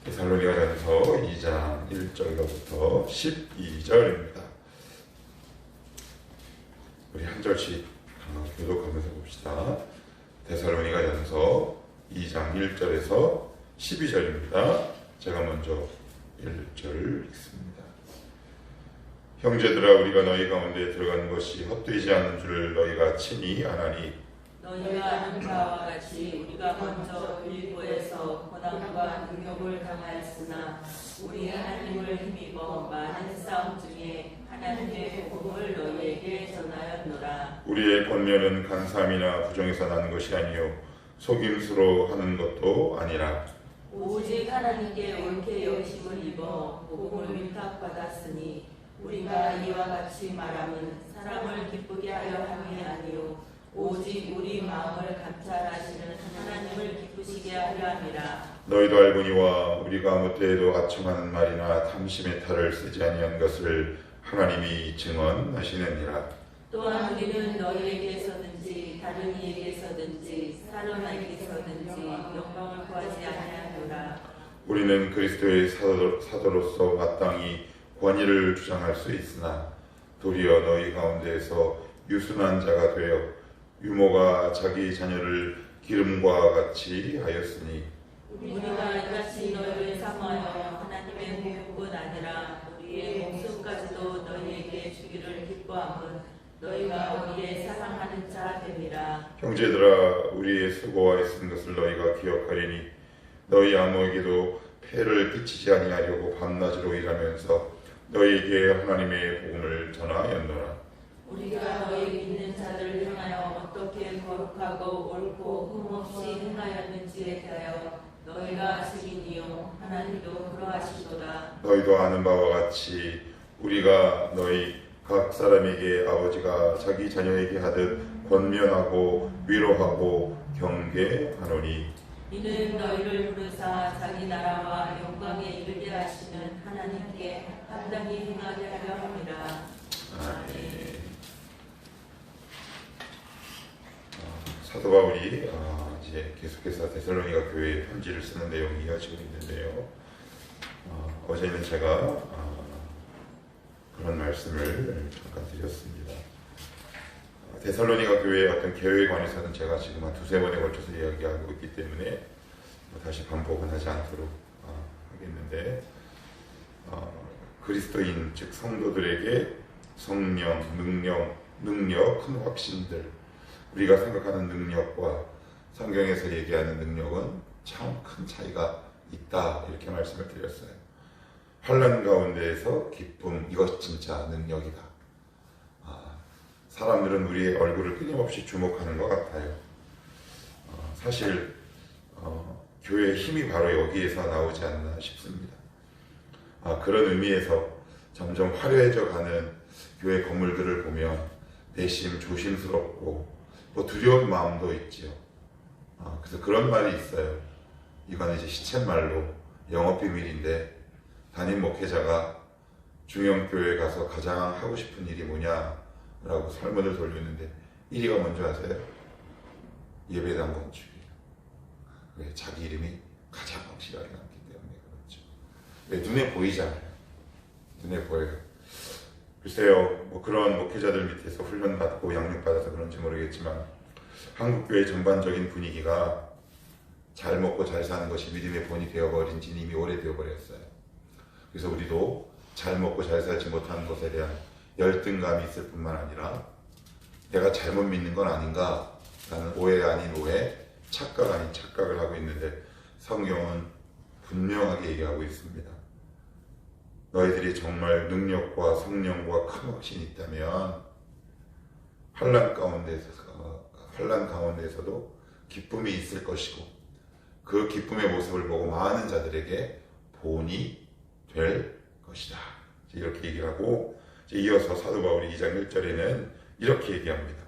데살로니가전서 2장 1절로부터 12절입니다. 우리 한 절씩 교독하면서 봅시다. 데살로니가전서 2장 1절에서 12절입니다. 제가 먼저 1절 읽습니다. 형제들아, 우리가 너희 가운데 들어가는 것이 헛되지 않은 줄 너희가 친히 아나니, 너희가 아는 바와 같이 우리가 먼저 빌보에서 고난과 능욕을 당하였으나 우리 하나님을 힘입어 많은 싸움 중에 하나님의 복음을 너희에게 전하였노라. 우리의 권면은 간사함이나 부정에서 나는 것이 아니요 속임수로 하는 것도 아니라 오직 하나님께 옳게 여기심을 입어 복음을 위탁받았으니 우리가 이와 같이 말하면 사람을 기쁘게 하려 함이 아니요 오직 우리 마음을 감찰하시는 하나님을 기쁘시게 하려 함이라. 너희도 알거니와 우리가 아무 때에도 아첨하는 말이나 탐심의 탈을 쓰지 아니한 것을 하나님이 증언하시느니라. 또한 우리는 너희에게서든지 다른 이에게서든지 사람에게서든지 영광을 구하지 아니하노라. 우리는 그리스도의 사도로서 마땅히 권위를 주장할 수 있으나 도리어 너희 가운데에서 유순한 자가 되어 유모가 자기 자녀를 기름과 같이 하였으니 우리가 이같이 너희를 사모하여 하나님의 복음뿐 아니라 우리의 목숨까지도 너희에게 주기를 기뻐함은 너희가 우리의 사랑하는 자 됨이라. 형제들아, 우리의 수고와 애쓴 것을 너희가 기억하리니 너희 아무에게도 폐를 끼치지 아니하려고 밤낮으로 일하면서 너희에게 하나님의 복음을 전하였노라. 우리가 너희 믿는 자들을 향하여 어떻게 거룩하고 옳고 흠없이 행하였는지에 대하여 너희가 증인이요 하나님도 그러하시도다. 너희도 아는 바와 같이 우리가 너희 각 사람에게 아버지가 자기 자녀에게 하듯 권면하고 위로하고 경계하노니, 이는 너희를 부르사 자기 나라와 영광에 이르게 하시는 하나님께 합당히 행하게 하려 함이라. 아멘. 사도 바울이 이제 계속해서 데살로니가 교회에 편지를 쓰는 내용이 이어지고 있는데요. 어제는 제가 그런 말씀을 잠깐 드렸습니다. 데살로니가 교회의 어떤 계획에 관해서는 제가 지금 한 두세 번에 걸쳐서 이야기하고 있기 때문에 다시 반복은 하지 않도록 하겠는데, 그리스도인 즉 성도들에게 성령, 능력, 큰 확신들, 우리가 생각하는 능력과 성경에서 얘기하는 능력은 참 큰 차이가 있다, 이렇게 말씀을 드렸어요. 환난 가운데에서 기쁨, 이것 진짜 능력이다. 사람들은 우리의 얼굴을 끊임없이 주목하는 것 같아요. 사실 교회의 힘이 바로 여기에서 나오지 않나 싶습니다. 그런 의미에서 점점 화려해져 가는 교회 건물들을 보면 내심 조심스럽고 두려운 마음도 있지요. 그래서 그런 말이 있어요. 이거는 이제 시쳇말로 영업비밀인데, 담임 목회자가 중형교회 가서 가장 하고 싶은 일이 뭐냐라고 설문을 돌렸는데 1위가 뭔지 아세요? 예배당 건축이에요. 왜? 자기 이름이 가장 확실하게 남기 때문에 그렇죠. 왜? 눈에 보이잖아요. 눈에 보여요. 글쎄요, 그런 목회자들 밑에서 훈련받고 양육받아서 그런지 모르겠지만 한국교회 전반적인 분위기가 잘 먹고 잘 사는 것이 믿음의 본이 되어버린 지는 이미 오래되어 버렸어요. 그래서 우리도 잘 먹고 잘 살지 못하는 것에 대한 열등감이 있을 뿐만 아니라 내가 잘못 믿는 건 아닌가 라는 오해 아닌 오해, 착각 아닌 착각을 하고 있는데, 성경은 분명하게 얘기하고 있습니다. 너희들이 정말 능력과 성령과 큰 확신이 있다면 환난 가운데에서도 기쁨이 있을 것이고, 그 기쁨의 모습을 보고 많은 자들에게 본이 될 것이다, 이렇게 얘기를 하고, 이어서 사도 바울이 2장 1절에는 이렇게 얘기합니다.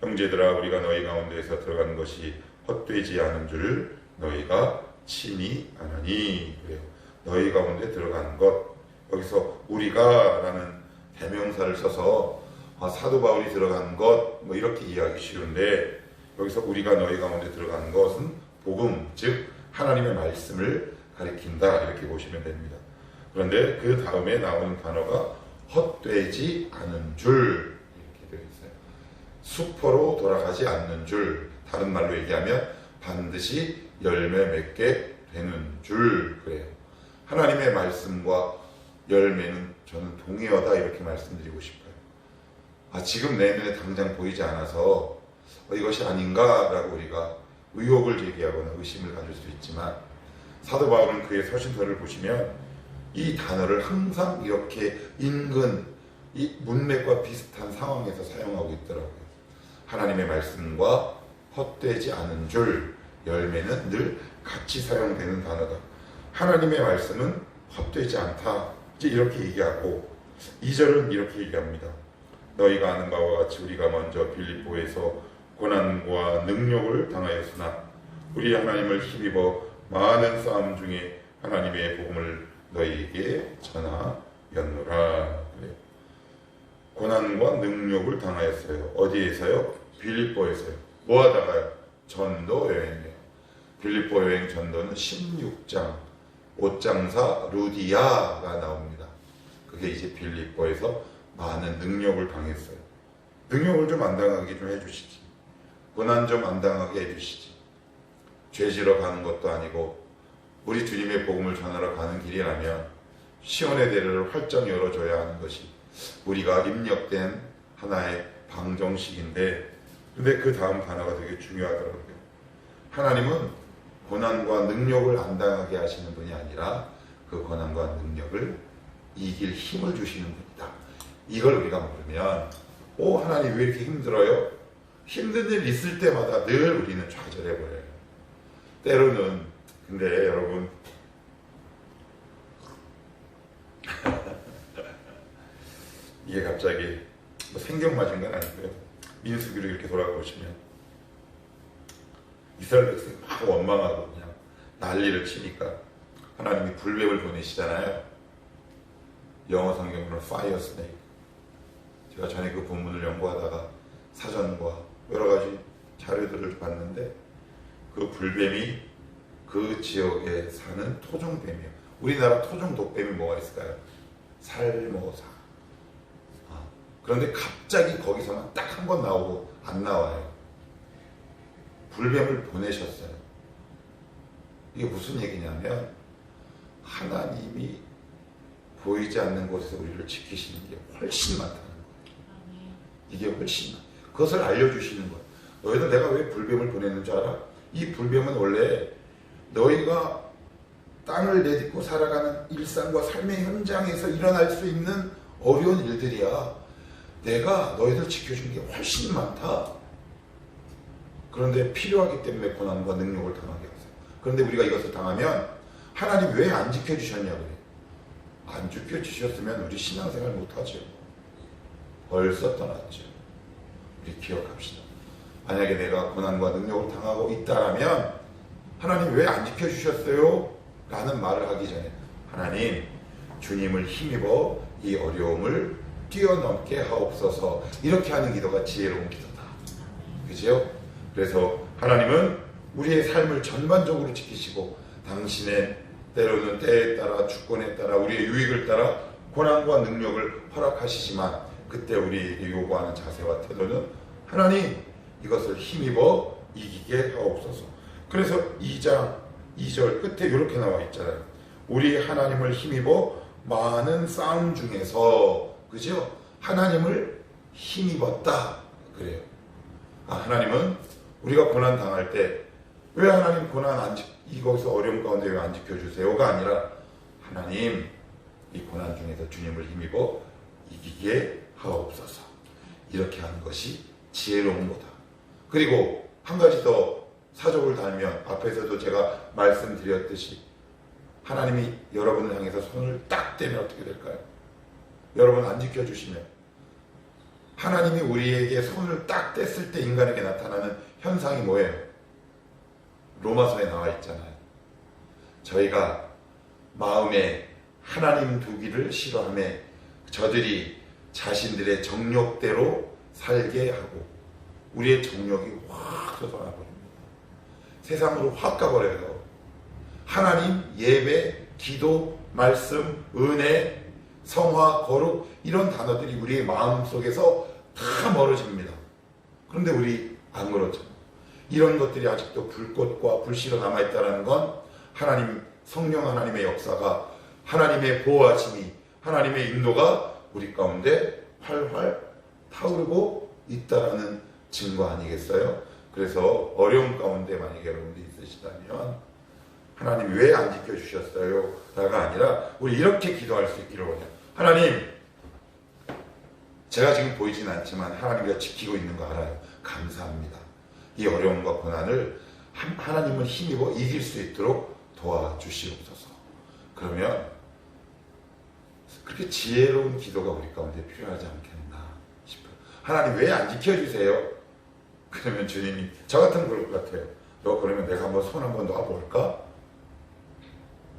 형제들아, 우리가 너희 가운데에서 들어가는 것이 헛되지 않은 줄 너희가 친히 아나니. 그래요. 너희 가운데 들어가는 것, 여기서 우리가 라는 대명사를 써서 사도 바울이 들어가는 것 이렇게 이해하기 쉬운데, 여기서 우리가 너희 가운데 들어가는 것은 복음, 즉 하나님의 말씀을 가리킨다 이렇게 보시면 됩니다. 그런데 그 다음에 나오는 단어가 헛되지 않은 줄 이렇게 되어 있어요. 수포로 돌아가지 않는 줄, 다른 말로 얘기하면 반드시 열매 맺게 되는 줄. 그래요. 하나님의 말씀과 열매는 저는 동의어다 이렇게 말씀드리고 싶어요. 지금 내 눈에 당장 보이지 않아서 이것이 아닌가라고 우리가 의혹을 제기하거나 의심을 가질 수 있지만, 사도 바울은 그의 서신서를 보시면 이 단어를 항상 이렇게 인근 이 문맥과 비슷한 상황에서 사용하고 있더라고요. 하나님의 말씀과 헛되지 않은 줄, 열매는 늘 같이 사용되는 단어다. 하나님의 말씀은 헛되지 않다, 이제 이렇게 얘기하고 2절은 이렇게 얘기합니다. 너희가 아는 바와 같이 우리가 먼저 빌립보에서 고난과 능력을 당하였으나 우리 하나님을 힘입어 많은 싸움 중에 하나님의 복음을 너희에게 전하였노라. 고난과 능력을 당하였어요. 어디에서요? 빌립보에서요. 뭐 하다가요? 전도 여행이에요. 빌립보 여행 전도는 16장 옷장사 루디아가 나옵니다. 그게 이제 빌립보에서 많은 능력을 당했어요. 능력을 좀 안 당하게 좀 해주시지. 고난 좀 안 당하게 해주시지. 죄지러 가는 것도 아니고 우리 주님의 복음을 전하러 가는 길이라면 시온의 대로를 활짝 열어줘야 하는 것이 우리가 입력된 하나의 방정식인데, 근데 그 다음 단어가 되게 중요하더라고요. 하나님은 고난과 능력을 안 당하게 하시는 분이 아니라 그 고난과 능력을 이길 힘을 주시는 분이다. 이걸 우리가 모르면 하나님 왜 이렇게 힘들어요? 힘든 일 있을 때마다 늘 우리는 좌절해버려요. 때로는, 근데 여러분 이게 갑자기 생경 맞은 건 아니고요. 민수기로 이렇게 돌아보시면 이스라엘 백성이 막 원망하고 그냥 난리를 치니까 하나님이 불뱀을 보내시잖아요. 영어 성경으로는 fire snake. 제가 전에 그 본문을 연구하다가 사전과 여러 가지 자료들을 봤는데 그 불뱀이 그 지역에 사는 토종뱀이에요. 우리나라 토종 독뱀이 뭐가 있을까요? 살모사. 그런데 갑자기 거기서만 딱 한 번 나오고 안 나와요. 불뱀을 보내셨어요. 이게 무슨 얘기냐면 하나님이 보이지 않는 곳에서 우리를 지키시는 게 훨씬 많다는 거예요. 이게 훨씬 많아요. 그것을 알려주시는 거예요. 너희들 내가 왜 불뱀을 보내는 줄 알아? 이 불뱀은 원래 너희가 땅을 내딛고 살아가는 일상과 삶의 현장에서 일어날 수 있는 어려운 일들이야. 내가 너희들 지켜준 게 훨씬 많다. 그런데 필요하기 때문에 고난과 능력을 당하게 하세요. 그런데 우리가 이것을 당하면 하나님 왜 안 지켜주셨냐고 그래요. 안 지켜주셨으면 우리 신앙생활 못하죠. 벌써 떠났죠. 우리 기억합시다. 만약에 내가 고난과 능력을 당하고 있다라면 하나님 왜 안 지켜주셨어요? 라는 말을 하기 전에 하나님 주님을 힘입어 이 어려움을 뛰어넘게 하옵소서, 이렇게 하는 기도가 지혜로운 기도다. 그죠? 그래서 하나님은 우리의 삶을 전반적으로 지키시고 당신의 때로는 때에 따라 주권에 따라 우리의 유익을 따라 고난과 능력을 허락하시지만 그때 우리에게 요구하는 자세와 태도는 하나님 이것을 힘입어 이기게 하옵소서. 그래서 2장 2절 끝에 이렇게 나와 있잖아요. 우리 하나님을 힘입어 많은 싸움 중에서, 그죠? 하나님을 힘입었다 그래요. 하나님은 우리가 고난 당할 때 왜 하나님 고난 이거기서 어려움 가운데 왜 안 지켜주세요가 아니라 하나님 이 고난 중에서 주님을 힘입어 이기게 하옵소서, 이렇게 하는 것이 지혜로운 거다. 그리고 한 가지 더 사족을 달면 앞에서도 제가 말씀드렸듯이 하나님이 여러분을 향해서 손을 딱 떼면 어떻게 될까요? 여러분 안 지켜주시면 하나님이 우리에게 손을 딱 뗐을 때 인간에게 나타나는 현상이 뭐예요? 로마서에 나와 있잖아요. 저희가 마음에 하나님 두기를 싫어하며 저들이 자신들의 정욕대로 살게 하고 우리의 정욕이 확 솟아나 버립니다. 세상으로 확 가버려요. 하나님, 예배, 기도, 말씀, 은혜, 성화, 거룩 이런 단어들이 우리의 마음속에서 다 멀어집니다. 그런데 우리 안 그렇죠. 이런 것들이 아직도 불꽃과 불씨로 남아있다는 건 하나님, 성령 하나님의 역사가, 하나님의 보호하심이, 하나님의 인도가 우리 가운데 활활 타오르고 있다라는 증거 아니겠어요? 그래서 어려운 가운데 만약에 여러분들이 있으시다면 하나님 왜 안 지켜주셨어요? 라가 아니라 우리 이렇게 기도할 수 있기를 원해요. 하나님, 제가 지금 보이진 않지만 하나님이 지키고 있는 거 알아요. 감사합니다. 이 어려움과 고난을 하나님을 힘입어 이길 수 있도록 도와주시옵소서. 그러면 그렇게 지혜로운 기도가 우리 가운데 필요하지 않겠나 싶어요. 하나님 왜 안 지켜주세요? 그러면 주님이 저 같은 그럴 것 같아요. 너 그러면 내가 한번 손 한번 놔볼까?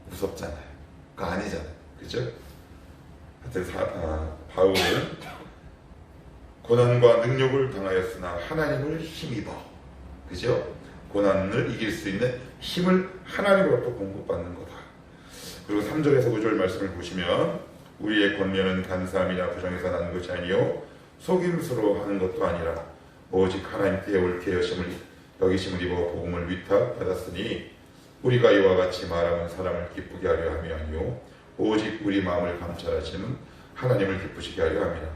무섭잖아요. 그거 아니잖아요. 그죠? 하여튼 바울은 고난과 능력을 당하였으나 하나님을 힘입어. 그죠? 고난을 이길 수 있는 힘을 하나님으로부터 공급받는 거다. 그리고 3절에서 9절 말씀을 보시면 우리의 권면은 간사함이나 부정에서 나는 것이 아니요 속임수로 하는 것도 아니라 오직 하나님께 옳게 여기심을 입어 복음을 위탁받았으니 우리가 이와 같이 말하면 사람을 기쁘게 하려 함이 아니요 오직 우리 마음을 감찰하시는 하나님을 기쁘시게 하려 함이라.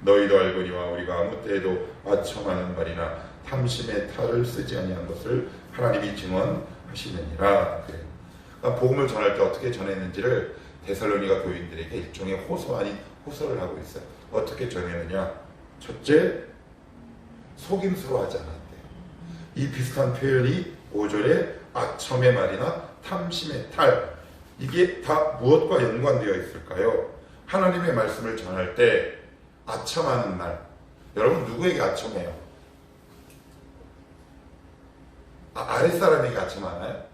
너희도 알거니와 우리가 아무 때에도 아첨하는 말이나 탐심의 탈을 쓰지 아니한 것을 하나님이 증언하시느니라. 그러니까 복음을 전할 때 어떻게 전했는지를 데살로니가 교인들에게 일종의 호소 아닌 호소를 하고 있어요. 어떻게 전했느냐? 첫째, 속임수로 하지 않았대요. 이 비슷한 표현이 5절에 아첨의 말이나 탐심의 탈, 이게 다 무엇과 연관되어 있을까요? 하나님의 말씀을 전할 때 아첨하는 날, 여러분 누구에게 아첨해요? 아랫사람에게 아첨하나요?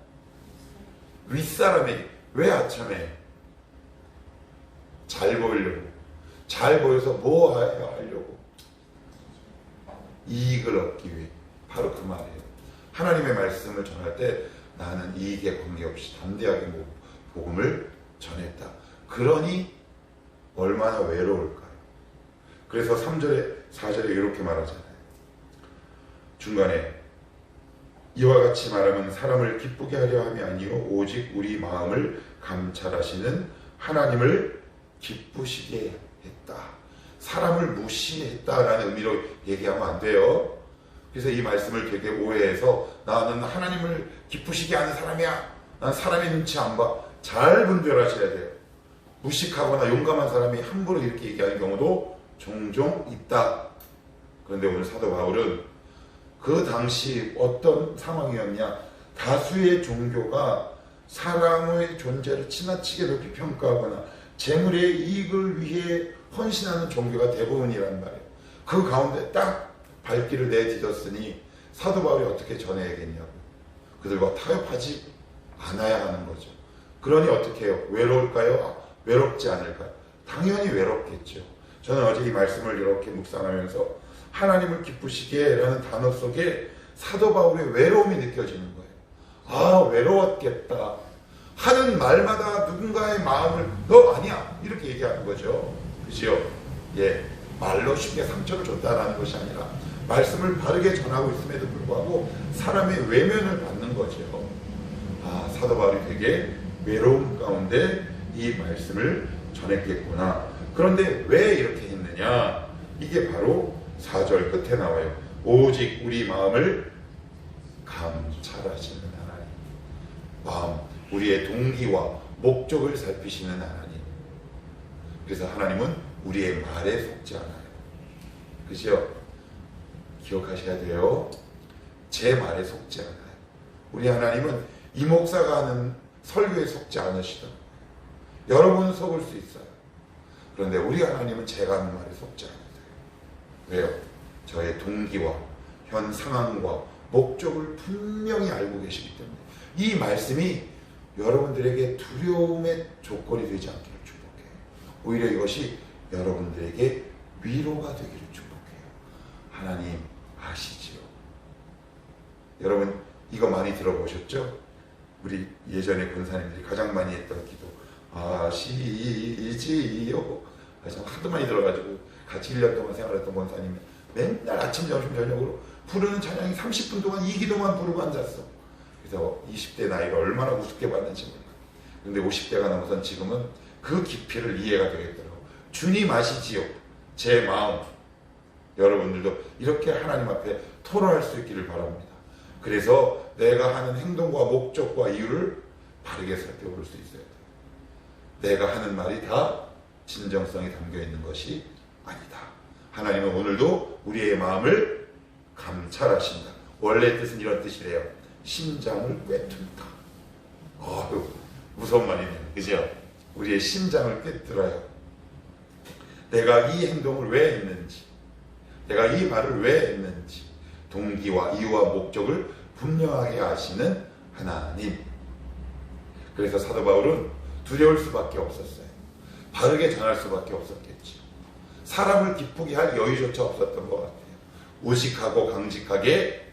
윗사람에게. 왜 아첨해요? 잘 보이려고. 잘 보여서 뭐 하려고? 이익을 얻기 위해. 바로 그 말이에요. 하나님의 말씀을 전할 때 나는 이익에 관계없이 담대하게 복음을 전했다. 그러니 얼마나 외로울까요? 그래서 3절에 4절에 이렇게 말하잖아요. 중간에 이와 같이 말하면 사람을 기쁘게 하려 함이 아니요 오직 우리 마음을 감찰하시는 하나님을 기쁘시게 했다. 사람을 무시했다라는 의미로 얘기하면 안 돼요. 그래서 이 말씀을 되게 오해해서 나는 하나님을 기쁘시게 하는 사람이야. 난 사람의 눈치 안 봐. 잘 분별하셔야 돼요. 무식하거나 용감한 사람이 함부로 이렇게 얘기하는 경우도 종종 있다. 그런데 오늘 사도 바울은 그 당시 어떤 상황이었냐? 다수의 종교가 사람의 존재를 지나치게 높이 평가하거나 재물의 이익을 위해 헌신하는 종교가 대부분이란 말이에요. 그 가운데 딱 발길을 내딛었으니 사도 바울이 어떻게 전해야겠냐고. 그들과 타협하지 않아야 하는 거죠. 그러니 어떻게 해요? 외로울까요? 외롭지 않을까요? 당연히 외롭겠죠. 저는 어제 이 말씀을 이렇게 묵상하면서 하나님을 기쁘시게 라는 단어 속에 사도 바울의 외로움이 느껴지는 거예요. 아, 외로웠겠다 하는 말마다 누군가의 마음을 너 아니야 이렇게 얘기하는 거죠. 그죠? 예, 말로 쉽게 상처를 줬다라는 것이 아니라 말씀을 바르게 전하고 있음에도 불구하고 사람의 외면을 받는 거죠. 아, 사도 바울이 되게 외로움 가운데 이 말씀을 전했겠구나. 그런데 왜 이렇게 했느냐? 이게 바로 4절 끝에 나와요. 오직 우리 마음을 감찰하시는 하나님. 마음, 우리의 동기와 목적을 살피시는 하나님. 그래서 하나님은 우리의 말에 속지 않아요. 그죠? 기억하셔야 돼요. 제 말에 속지 않아요. 우리 하나님은 이 목사가 하는 설교에 속지 않으시더라고요. 여러분은 속을 수 있어요. 그런데 우리 하나님은 제가 하는 말에 속지 않으세요. 왜요? 저의 동기와 현 상황과 목적을 분명히 알고 계시기 때문에 이 말씀이 여러분들에게 두려움의 조건이 되지 않기를 축복해요. 오히려 이것이 여러분들에게 위로가 되기를 축복해요. 하나님 아시지요? 여러분 이거 많이 들어보셨죠? 우리 예전에 권사님들이 가장 많이 했던 기도, 아시지요. 하도 많이 들어가지고 같이 1년 동안 생활했던 권사님이 맨날 아침, 점심, 저녁으로 부르는 찬양이 30분 동안 이 기도만 부르고 앉았어. 그래서 20대 나이가 얼마나 우습게 봤는지 몰라. 근데 50대가 넘어선 지금은 그 깊이를 이해가 되겠더라고. 주님 아시지요, 제 마음. 여러분들도 이렇게 하나님 앞에 토로할 수 있기를 바랍니다. 그래서 내가 하는 행동과 목적과 이유를 바르게 살펴볼 수 있어야 돼요. 내가 하는 말이 다 진정성이 담겨있는 것이 아니다. 하나님은 오늘도 우리의 마음을 감찰하신다. 원래 뜻은 이런 뜻이래요. 심장을 꿰뚫다. 무서운 말이네요. 그죠? 우리의 심장을 꿰뚫어요. 내가 이 행동을 왜 했는지, 내가 이 말을 왜 했는지, 동기와 이유와 목적을 분명하게 아시는 하나님. 그래서 사도 바울은 두려울 수밖에 없었어요. 바르게 전할 수밖에 없었겠죠. 사람을 기쁘게 할 여유조차 없었던 것 같아요. 우직하고 강직하게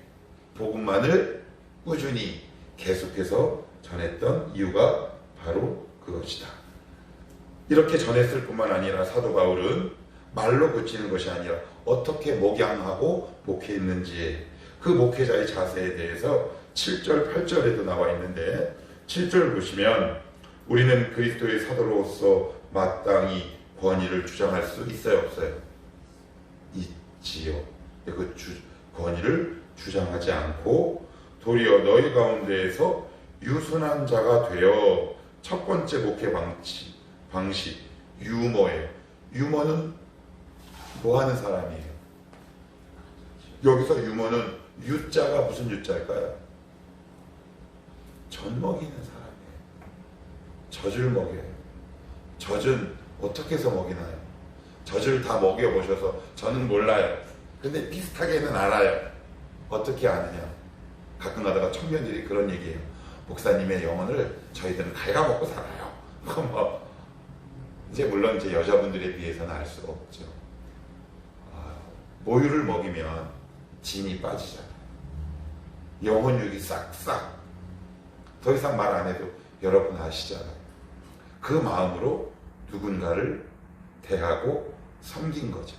복음만을 꾸준히 계속해서 전했던 이유가 바로 그것이다. 이렇게 전했을 뿐만 아니라 사도 바울은 말로 고치는 것이 아니라 어떻게 목양하고 목회했는지, 그 목회자의 자세에 대해서 7절, 8절에도 나와 있는데, 7절 보시면 우리는 그리스도의 사도로서 마땅히 권위를 주장할 수 있어요, 없어요? 있지요. 그 권위를 주장하지 않고 도리어 너희 가운데에서 유순한 자가 되어 첫 번째 목회 방식 유머예요. 유머는 뭐 하는 사람이에요? 여기서 유머는 유자가 무슨 유자일까요? 젖 먹이는 사람이에요. 젖을 먹여요. 젖은 어떻게 해서 먹이나요? 젖을 다 먹여보셔서 저는 몰라요. 근데 비슷하게는 알아요. 어떻게 아느냐? 가끔 가다가 청년들이 그런 얘기해요. 목사님의 영혼을 저희들은 갉아먹고 살아요. 이제 물론 이제 여자분들에 비해서는 알 수가 없죠. 모유를 먹이면 진이 빠지잖아요. 영혼육이 싹싹. 더 이상 말 안 해도 여러분 아시잖아요. 그 마음으로 누군가를 대하고 섬긴 거죠.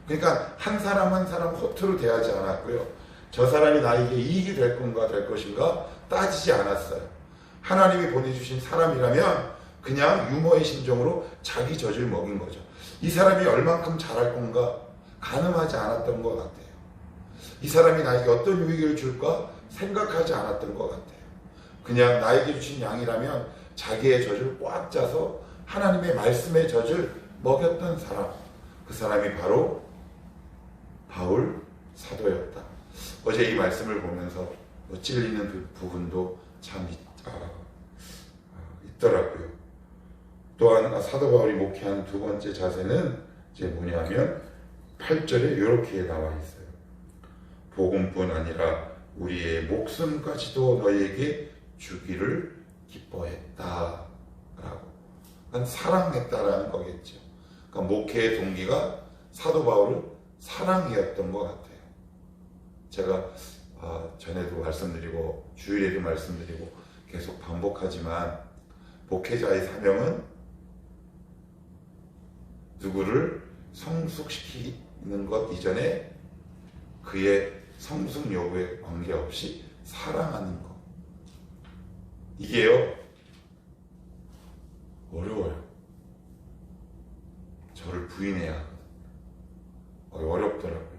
그러니까 한 사람 한 사람 허투루 대하지 않았고요. 저 사람이 나에게 이익이 될 건가 될 것인가 따지지 않았어요. 하나님이 보내주신 사람이라면 그냥 유머의 심정으로 자기 젖을 먹인 거죠. 이 사람이 얼만큼 잘할 건가 가늠하지 않았던 것 같아요. 이 사람이 나에게 어떤 유익을 줄까 생각하지 않았던 것 같아요. 그냥 나에게 주신 양이라면 자기의 젖을 꽉 짜서 하나님의 말씀의 젖을 먹였던 사람, 그 사람이 바로 바울 사도였다. 어제 이 말씀을 보면서 찔리는 그 부분도 참 있더라고요. 또한 사도 바울이 목회한 두 번째 자세는 이제 뭐냐면 8절에 이렇게 나와 있어요. 복음뿐 아니라 우리의 목숨까지도 너희에게 주기를 기뻐했다 라고. 그러니까 사랑했다라는 거겠죠. 그러니까 목회의 동기가 사도 바울은 사랑이었던 것 같아요. 제가 전에도 말씀드리고 주일에도 말씀드리고 계속 반복하지만 목회자의 사명은 누구를 성숙시키는 것 이전에 그의 성숙 여부에 관계없이 사랑하는 것. 이게요 어려워요. 저를 부인해야 하거든요. 어렵더라고요.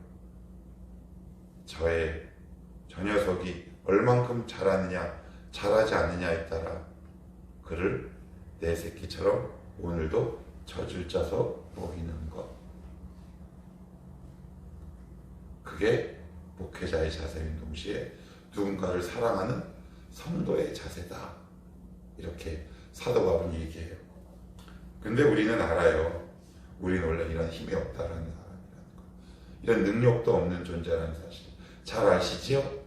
저 녀석이 얼만큼 잘하느냐 잘하지 않느냐에 따라 그를 내 새끼처럼 오늘도 젖을 짜서 먹이는 것. 그게 목회자의 자세인 동시에 누군가를 사랑하는 성도의 자세다. 이렇게 사도 바울은 얘기해요. 근데 우리는 알아요. 우리는 원래 이런 힘이 없다라는 사람이라는 거. 이런 능력도 없는 존재라는 사실. 잘 아시죠?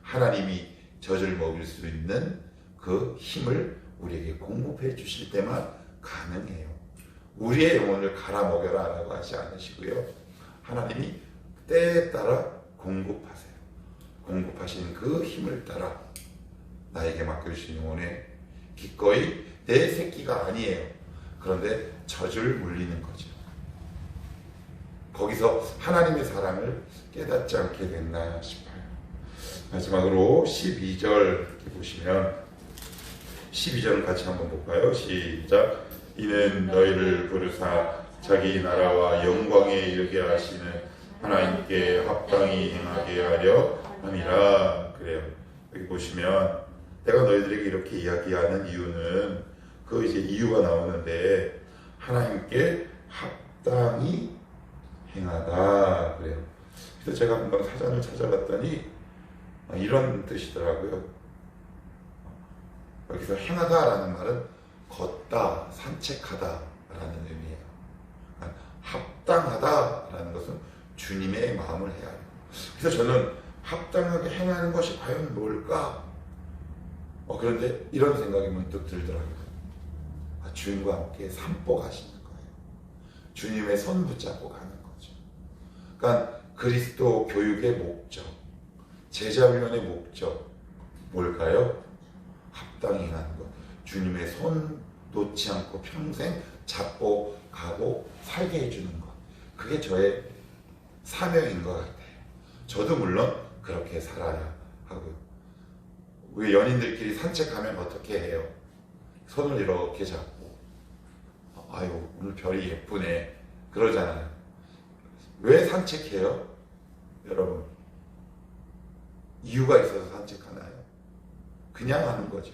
하나님이 젖을 먹일 수 있는 그 힘을 우리에게 공급해 주실 때만 가능해요. 우리의 영혼을 갈아먹여라 라고 하지 않으시고요. 하나님이 때에 따라 공급하세요. 공급하신 그 힘을 따라 나에게 맡겨주신 영혼에 기꺼이 내 새끼가 아니에요. 그런데 젖을 물리는 거죠. 거기서 하나님의 사랑을 깨닫지 않게 됐나 싶어요. 마지막으로 12절 이렇게 보시면 12절을 같이 한번 볼까요? 시작. 이는 너희를 부르사 자기 나라와 영광에 이르게 하시는 하나님께 합당히 행하게 하려 함이라. 그래요. 여기 보시면 내가 너희들에게 이렇게 이야기하는 이유는 그 이제 이유가 나오는데 하나님께 합당히 행하다. 그래요. 그래서 제가 한번 사전을 찾아봤더니 이런 뜻이더라고요. 여기서 행하다라는 말은 걷다, 산책하다라는 의미예요. 합당하다라는 것은 주님의 마음을 해야 해요. 그래서 저는 합당하게 행하는 것이 과연 뭘까? 그런데 이런 생각이 문득 들더라고요. 주님과 함께 산보 가시는 거예요. 주님의 손 붙잡고 가는 거죠. 그러니까 그리스도 교육의 목적, 제자훈련의 목적 뭘까요? 합당히 행하는 것. 주님의 손 놓지 않고 평생 잡고 가고 살게 해주는 것. 그게 저의 사명인 것 같아요. 저도 물론 그렇게 살아야 하고요. 우리 연인들끼리 산책하면 어떻게 해요? 손을 이렇게 잡고 아유 오늘 별이 예쁘네 그러잖아요. 왜 산책해요? 여러분 이유가 있어서 산책하나요? 그냥 하는 거죠.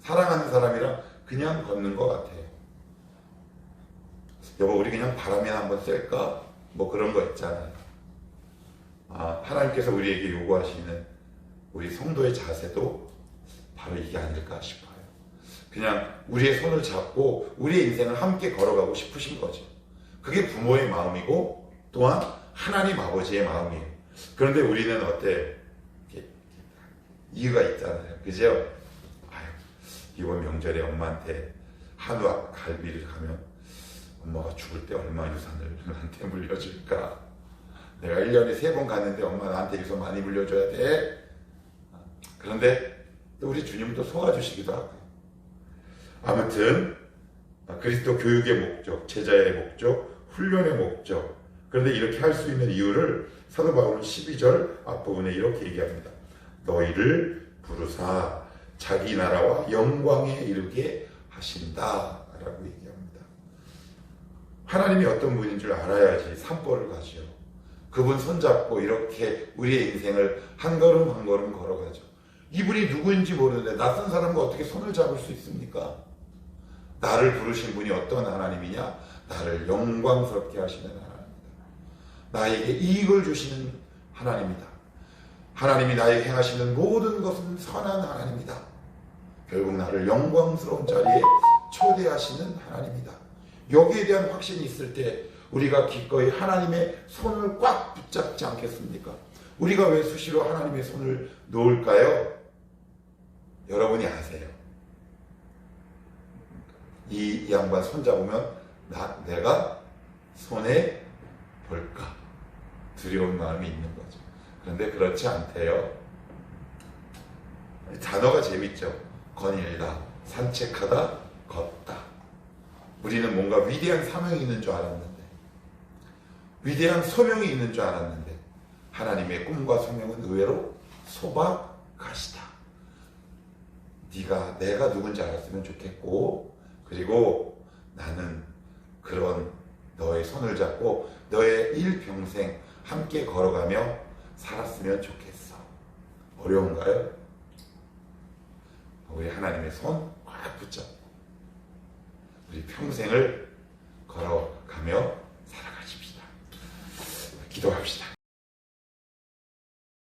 사랑하는 사람이랑 그냥 걷는 것 같아요. 여보 우리 그냥 바람이나 한번 쐴까? 뭐 그런 거 있잖아요. 하나님께서 우리에게 요구하시는 우리 성도의 자세도 바로 이게 아닐까 싶어요. 그냥 우리의 손을 잡고 우리의 인생을 함께 걸어가고 싶으신 거죠. 그게 부모의 마음이고 또한 하나님 아버지의 마음이에요. 그런데 우리는 어때? 이유가 있잖아요. 그죠? 아유, 이번 명절에 엄마한테 한우 갈비를 하면 엄마가 죽을 때 얼마 유산을 나한테 물려줄까? 내가 1년에 3번 갔는데 엄마 나한테 유산 많이 물려줘야 돼. 그런데 또 우리 주님도 속아주시기도 하고. 아무튼 그리스도 교육의 목적, 제자의 목적, 훈련의 목적. 그런데 이렇게 할 수 있는 이유를 사도 바울은 12절 앞부분에 이렇게 얘기합니다. 너희를 부르사 자기 나라와 영광에 이르게 하신다 라고 얘기합니다. 하나님이 어떤 분인 줄 알아야지 산보를 가지요. 그분 손잡고 이렇게 우리의 인생을 한 걸음 한 걸음 걸어가죠. 이분이 누구인지 모르는데 낯선 사람과 어떻게 손을 잡을 수 있습니까? 나를 부르신 분이 어떤 하나님이냐? 나를 영광스럽게 하시는 하나님이다. 나에게 이익을 주시는 하나님이다. 하나님이 나에게 행하시는 모든 것은 선한 하나님이다. 결국 나를 영광스러운 자리에 초대하시는 하나님이다. 여기에 대한 확신이 있을 때 우리가 기꺼이 하나님의 손을 꽉 붙잡지 않겠습니까? 우리가 왜 수시로 하나님의 손을 놓을까요? 여러분이 아세요. 이 양반 손잡으면 내가 손에 볼까? 두려운 마음이 있는 거죠. 그런데 그렇지 않대요. 단어가 재밌죠. 거닐다, 산책하다, 걷다. 우리는 뭔가 위대한 사명이 있는 줄 알았는데, 위대한 소명이 있는 줄 알았는데 하나님의 꿈과 소명은 의외로 소박하시다. 내가 누군지 알았으면 좋겠고, 그리고 나는 그런 너의 손을 잡고 너의 일평생 함께 걸어가며 살았으면 좋겠어. 어려운가요? 우리 하나님의 손 꽉 붙잡고 우리 평생을